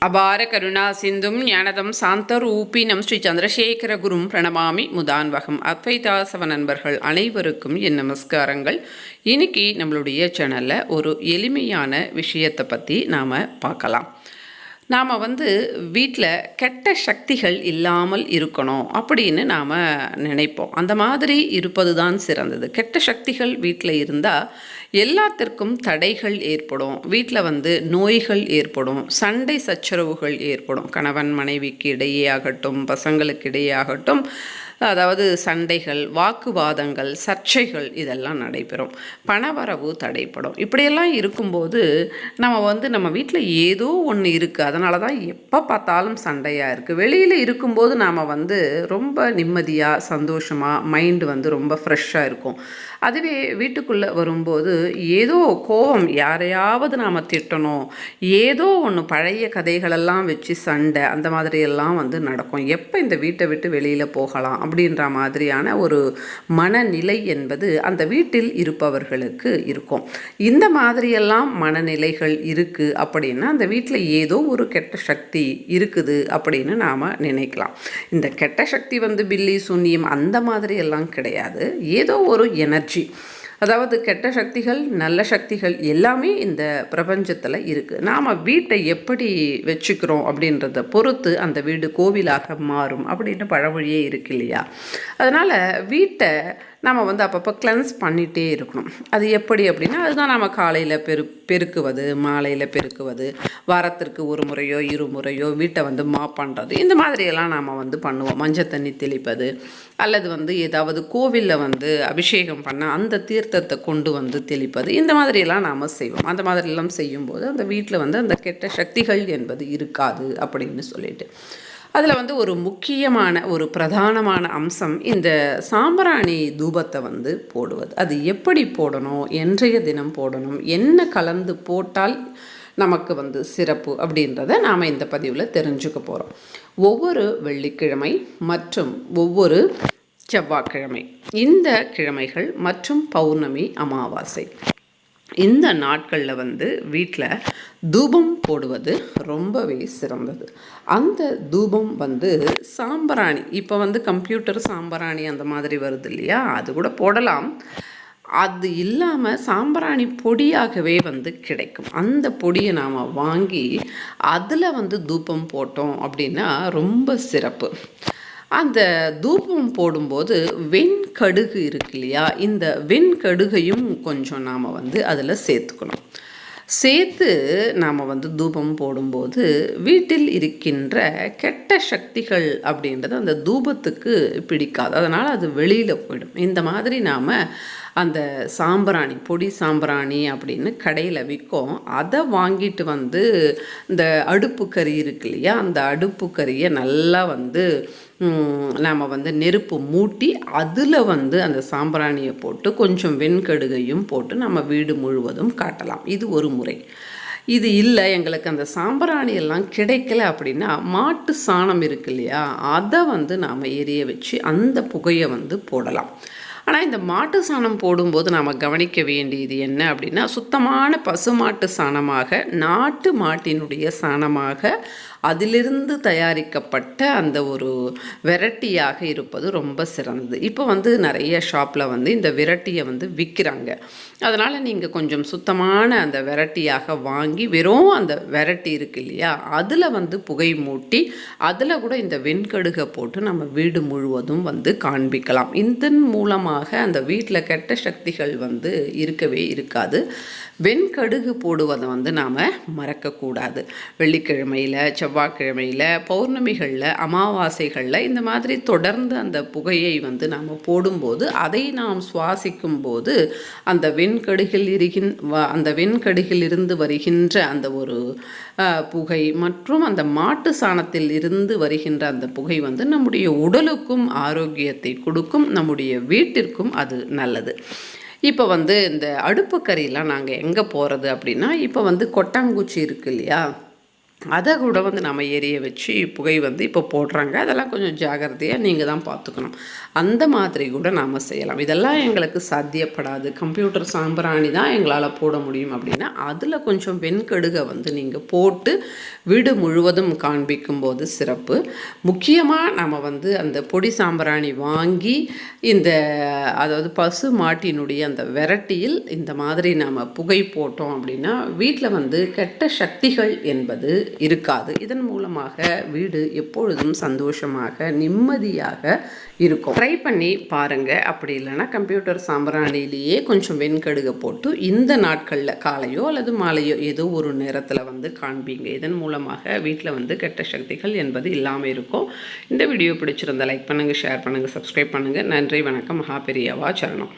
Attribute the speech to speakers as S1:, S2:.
S1: அபார கருணா சிந்தும் ஞானதம் சாந்தரூபினம் ஸ்ரீ சந்திரசேகர குரும் பிரணமாமி முதான்வகம். அத்வைதாசவ நண்பர்கள் அனைவருக்கும் என் நமஸ்காரங்கள். இன்னைக்கு நம்மளுடைய சேனலில் ஒரு எளிமையான விஷயத்தை பற்றி நாம் பார்க்கலாம். நாம் வீட்டில் கெட்ட சக்திகள் இல்லாமல் இருக்கணும் அப்படின்னு நாம் நினைப்போம். அந்த மாதிரி இருப்பது தான் சிறந்தது. கெட்ட சக்திகள் வீட்டில் இருந்தால் எல்லாத்திற்கும் தடைகள் ஏற்படும். வீட்டில் நோய்கள் ஏற்படும், சண்டை சச்சரவுகள் ஏற்படும். கணவன் மனைவிக்கு இடையே ஆகட்டும், பசங்களுக்கு இடையே ஆகட்டும், அதாவது சண்டைகள், வாக்குவாதங்கள், சர்ச்சைகள் இதெல்லாம் நடைபெறும். பணவரவு தடைப்படும். இப்படியெல்லாம் இருக்கும்போது நம்ம வீட்டில் ஏதோ ஒன்று இருக்குது, அதனால தான் எப்போ பார்த்தாலும் சண்டையாக இருக்குது. வெளியில் இருக்கும்போது நாம் ரொம்ப நிம்மதியாக சந்தோஷமாக மைண்டு ரொம்ப ஃப்ரெஷ்ஷாக இருக்கும். அதுவே வீட்டுக்குள்ளே வரும்போது ஏதோ கோபம், யாரையாவது நாம் திட்டணும், ஏதோ ஒன்று பழைய கதைகளெல்லாம் வச்சு சண்டை, அந்த மாதிரியெல்லாம் நடக்கும். எப்போ இந்த வீட்டை விட்டு வெளியில் போகலாம் அப்படின்ற மாதிரியான ஒரு மனநிலை என்பது அந்த வீட்டில் இருப்பவர்களுக்கு இருக்கும். இந்த மாதிரியெல்லாம் மனநிலைகள் இருக்குது அப்படின்னா அந்த வீட்டில் ஏதோ ஒரு கெட்ட சக்தி இருக்குது அப்படின்னு நாம் நினைக்கலாம். இந்த கெட்ட சக்தி பில்லி சூன்யம் அந்த மாதிரி எல்லாம் கிடையாது. ஏதோ ஒரு எனர்ஜி, அதாவது கெட்ட சக்திகள் நல்ல சக்திகள் எல்லாமே இந்த பிரபஞ்சத்தில் இருக்குது. நாம் வீட்டை எப்படி வச்சுக்கிறோம் அப்படின்றத பொறுத்து அந்த வீடு கோவிலாக மாறும் அப்படின்னு பழமொழியே இருக்கு இல்லையா? அதனால் வீட்டை நாம் அப்பப்போ கிளென்ஸ் பண்ணிகிட்டே இருக்கணும். அது எப்படி அப்படின்னா, அதுதான் நம்ம காலையில் பெருக்குவது, மாலையில் பெருக்குவது, வாரத்திற்கு ஒரு முறையோ இருமுறையோ வீட்டை மாப் பண்ணுறது, இந்த மாதிரியெல்லாம் நாம் பண்ணுவோம். மஞ்சள் தண்ணி தெளிப்பது, அல்லது ஏதாவது கோவிலில் அபிஷேகம் பண்ண அந்த தீர்த்தத்தை கொண்டு தெளிப்பது, இந்த மாதிரியெல்லாம் நாம் செய்வோம். அந்த மாதிரிலாம் செய்யும்போது அந்த வீட்டில் அந்த கெட்ட சக்திகள் என்பது இருக்காது அப்படின்னு சொல்லிட்டு, அதில் ஒரு முக்கியமான ஒரு பிரதானமான அம்சம் இந்த சாம்பிராணி தூபத்தை போடுவது. அது எப்படி போடணும், என்றைய தினம் போடணும், என்ன கலந்து போட்டால் நமக்கு சிறப்பு அப்படின்றத நாம் இந்த பதிவில் தெரிஞ்சுக்க போகிறோம். ஒவ்வொரு வெள்ளிக்கிழமை மற்றும் ஒவ்வொரு செவ்வாய்க்கிழமை, இந்த கிழமைகள் மற்றும் பௌர்ணமி, அமாவாசை, இந்த நாட்களில் வீட்டில் தூபம் போடுவது ரொம்பவே சிறந்தது. அந்த தூபம் சாம்பிராணி, இப்போ கம்ப்யூட்டர் சாம்பிராணி அந்த மாதிரி வருது இல்லையா, அது கூட போடலாம். அது இல்லாமல் சாம்பிராணி பொடியாகவே கிடைக்கும். அந்த பொடியை நாம் வாங்கி அதில் தூபம் போட்டோம் அப்படின்னா ரொம்ப சிறப்பு. அந்த தூபம் போடும்போது வெண்கடுகு இருக்கு இல்லையா, இந்த வெண்கடுகையும் கொஞ்சம் நாம் அதில் சேர்த்துக்கணும். சேர்த்து நாம் தூபம் போடும்போது வீட்டில் இருக்கின்ற கெட்ட சக்திகள் அப்படின்றது அந்த தூபத்துக்கு பிடிக்காது. அதனால் அது வெளியில் போயிடும். இந்த மாதிரி நாம் அந்த சாம்பிராணி, பொடி சாம்பிராணி அப்படின்னு கடையில் விற்கும். அதை வாங்கிட்டு இந்த அடுப்பு கறி இருக்கு இல்லையா, அந்த அடுப்பு கறியை நல்லா நாம் நெருப்பு மூட்டி அதில் அந்த சாம்பிராணியை போட்டு கொஞ்சம் வெண்கடுகையும் போட்டு நம்ம வீடு முழுவதும் காட்டலாம். இது ஒரு முறை. இது இல்லை, எங்களுக்கு அந்த சாம்பிராணி எல்லாம் கிடைக்கல அப்படின்னா மாட்டு சாணம் இருக்கு இல்லையா, அதை நாம் எரிய வச்சு அந்த புகையை போடலாம். ஆனால் இந்த மாட்டு சாணம் போடும்போது நாம் கவனிக்க வேண்டியது என்ன அப்படின்னா, சுத்தமான பசுமாட்டு சாணமாக, நாட்டு மாட்டினுடைய சாணமாக, அதிலிருந்து தயாரிக்கப்பட்ட அந்த ஒரு வெரைட்டியாக இருப்பது ரொம்ப சிறந்தது. இப்போ நிறைய ஷாப்பில் இந்த வெரைட்டியை விற்கிறாங்க. அதனால் நீங்கள் கொஞ்சம் சுத்தமான அந்த வெரைட்டியாக வாங்கி வெறும் அந்த வெரைட்டி இருக்கு இல்லையா, அதில் புகை மூட்டி அதில் கூட இந்த வெண்கடுகை போட்டு நம்ம வீடு முழுவதும் காண்பிக்கலாம். இதன் மூலமாக அந்த வீட்டில் கெட்ட சக்திகள் இருக்கவே இருக்காது. வெண்கடுகு போடுவதை நாம் மறக்கக்கூடாது. வெள்ளிக்கிழமையில், செவ்வாய்க்கிழமையில், பௌர்ணமிகளில், அமாவாசைகளில் இந்த மாதிரி தொடர்ந்து அந்த புகையை நாம் போடும்போது அதை நாம் சுவாசிக்கும் போது அந்த வெண்கடுகில் இருந்து வருகின்ற அந்த ஒரு புகை மற்றும் அந்த மாட்டு சாணத்தில் இருந்து வருகின்ற அந்த புகை நம்முடைய உடலுக்கும் ஆரோக்கியத்தை கொடுக்கும், நம்முடைய வீட்டிற்கும் அது நல்லது. இப்போ இந்த அடுப்பு கறியெல்லாம் நாங்கள் எங்கே போகிறது அப்படின்னா, இப்போ கொட்டாங்குச்சி இருக்கு இல்லையா, அதை கூட வந்து நம்ம எரிய வச்சு புகை வந்து இப்போ போடுறாங்க. அதெல்லாம் கொஞ்சம் ஜாகிரதையாக நீங்கள் தான் பார்த்துக்கணும். அந்த மாதிரி கூட நாம் செய்யலாம். இதெல்லாம் எங்களுக்கு சாத்தியப்படாது, கம்ப்யூட்டர் சாம்பிராணி தான் எங்களால் போட முடியும் அப்படின்னா அதில் கொஞ்சம் வெண்கடுகை வந்து நீங்கள் போட்டு வீடு முழுவதும் காண்பிக்கும்போது சிறப்பு. முக்கியமாக நம்ம வந்து அந்த பொடி சாம்பிராணி வாங்கி இந்த அதாவது பசு மாட்டினுடைய அந்த விரட்டியில் இந்த மாதிரி நம்ம புகை போட்டோம் அப்படின்னா வீட்டில் வந்து கெட்ட சக்திகள் என்பது இருக்காது. இதன் மூலமாக வீடு எப்பொழுதும் சந்தோஷமாக நிம்மதியாக இருக்கும். ட்ரை பண்ணி பாருங்கள். அப்படி இல்லைன்னா கம்ப்யூட்டர் சாம்பிராணிலேயே கொஞ்சம் வெண்கடுகை போட்டு இந்த நாட்களில் காலையோ அல்லது மாலையோ ஏதோ ஒரு நேரத்தில் வந்து காண்பீங்க. இதன் மூலமாக வீட்டில் வந்து கெட்ட சக்திகள் என்பது இல்லாமல் இருக்கும். இந்த வீடியோ பிடிச்சிருந்தால் லைக் பண்ணுங்கள், ஷேர் பண்ணுங்கள், சப்ஸ்கிரைப் பண்ணுங்கள். நன்றி, வணக்கம். மகா பெரியவா சரணம்.